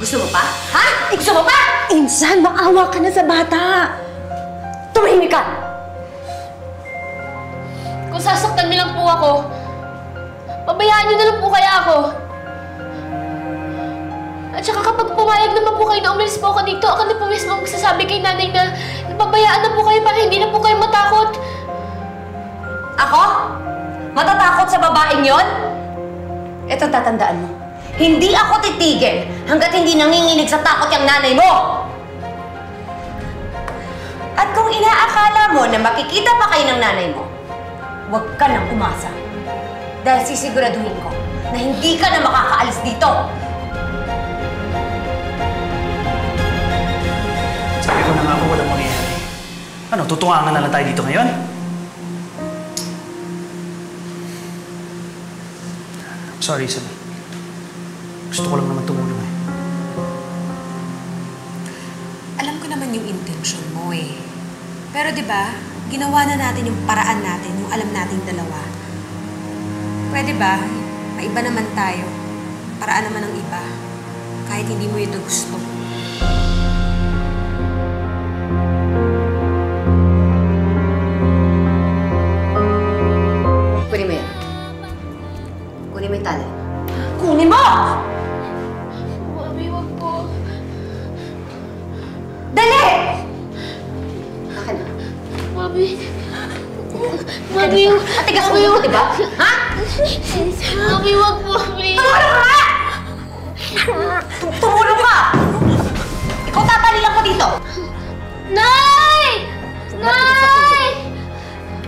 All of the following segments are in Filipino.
Gusto mo pa? Ha? Gusto mo pa? Insan, maawa ka na sa bata. Tumahimik ka! Kung sasaktan niyo lang po ako, pabayaan niyo na lang po kaya ako. At saka kapag pumayag naman po kayo na umalis po ako dito, ako na po mismo magsasabi kay nanay na napabayaan na po kayo para hindi na po kayo matakot. Ako? Matatakot sa babaeng yon? Ito tatandaan mo. Hindi ako titigil hanggat hindi nanginginig sa takot yung nanay mo! At kung inaakala mo na makikita pa kayo ng nanay mo, huwag ka nang umasa. Dahil sisiguraduhin ko na hindi ka na makakaalis dito. Sabi ko na nga ako walang mangyayari. Ano, tutungangan na lang tayo dito ngayon? Sorry, Isabel. Gusto ko lang naman tumulong eh. Alam ko naman yung intention mo eh. Pero 'di ba, ginawa na natin yung paraan natin, yung alam nating dalawa. Pwede ba? Maiba naman tayo. Paraan naman ng iba. Kahit hindi mo ito gusto. Kunin mo yan. Kunin mo yung tali. Kunin mo! Mami, wag po. Dali! Akin na. Mami. Mami, Atigas mo, diba? Ha? Mami, wag po, please. Tumulong ka nga! Tumulong ka! Ikaw tatali lang ko dito. Nay! Nay!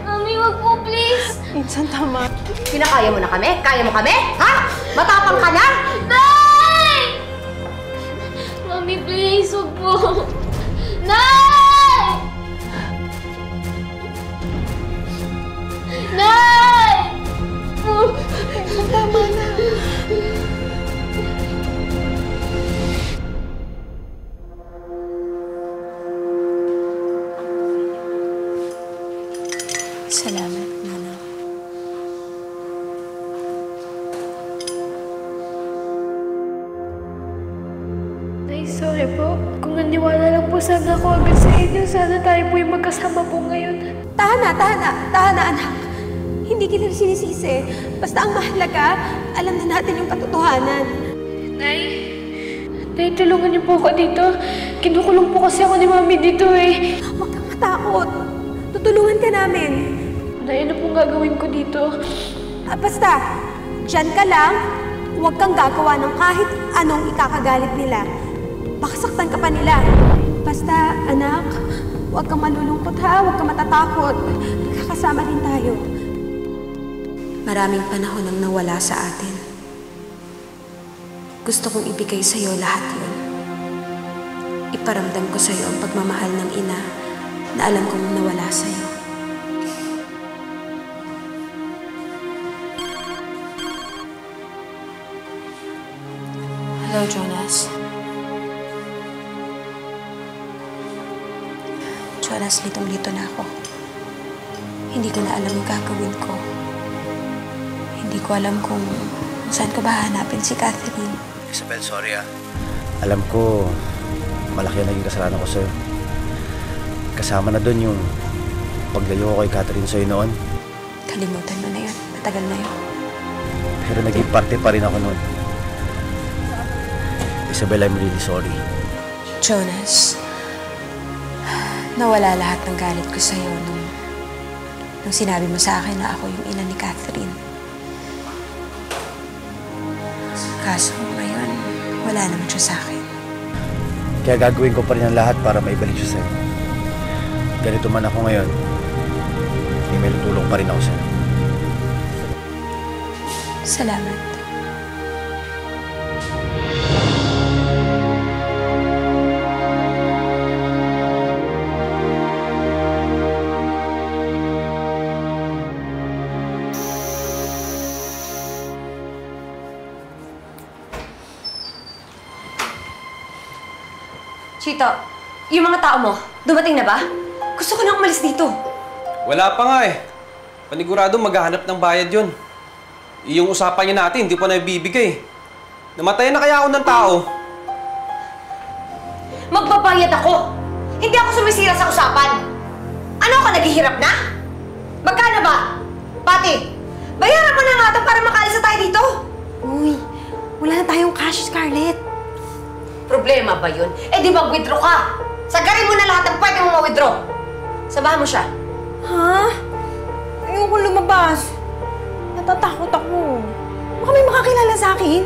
Mami, wag po, please. Insan, tama. Kinakaya mo na kami? Kaya mo kami? Ha? Matapang ka na? Nay! Mami, please, wag po. Nay! Nay! Tama na. Salamat, Nana. Nay, sorry po. Kung naniwala lang po sana ako agad sa inyo, sana tayo po yung magkasama po ngayon. Tahan na, anak. Hindi kita sinisisi. Basta ang mahalaga, alam na natin yung katotohanan. Nay, tulungan niyo po ako dito. Kinukulong po kasi ako ni Mami dito eh. Huwag kang matakot. Tutulungan ka namin. Nay, ano pong gagawin ko dito? Basta, dyan ka lang. Huwag kang gagawa ng kahit anong ikakagalit nila. Baka saktan ka pa nila. Basta, anak, huwag kang malulungkot ha. Huwag kang matatakot. Magkakasama din tayo. Maraming panahon ang nawala sa atin. Gusto kong ibigay sa'yo lahat yun. Iparamdam ko sa'yo ang pagmamahal ng ina na alam kong nawala sa'yo. Hello, Jonas. Jonas, litong-lito na ako. Hindi ko na alam yung gagawin ko. Hindi ko alam kung saan ko ba hanapin si Catherine. Isabel, sorry ah. Alam ko, malaki ang naging kasalanan ko sa'yo. Kasama na doon yung paglayo ko kay Catherine sa'yo noon. Kalimutan mo na yun. Matagal na yun. Pero naging parte pa rin ako noon. Isabel, I'm really sorry. Jonas, nawala lahat ng galit ko sa'yo nung sinabi mo sa akin na ako yung ina ni Catherine. Kaso ngayon, wala naman siya sa akin. Kaya gagawin ko pa rin ang lahat para maibalik siya sa'yo. Ganito man ako ngayon, may tulong pa rin ako sa'yo. Salamat. Chito, yung mga tao mo, dumating na ba? Gusto ko nang umalis dito. Wala pa nga eh. Panigurado maghahanap ng bayad yun. Yung usapan niya natin, hindi pa na ibibigay. Namatay na kaya ako ng tao. nagbabayad ako. Hindi ako sumisira sa usapan. Ano ako, naghihirap na? Magkano ba? Pati, bayaran mo na nga ito para makaalis na tayo dito. Uy, wala na tayong cash, Scarlett. Problema ba yun? Eh di mag-withdraw ka. Sagarin mo na lahat ng pwede mong ma-withdraw. Samahan mo siya. Ha? Ayoko lumabas. Natatakot ako. Baka may makakilala sa akin.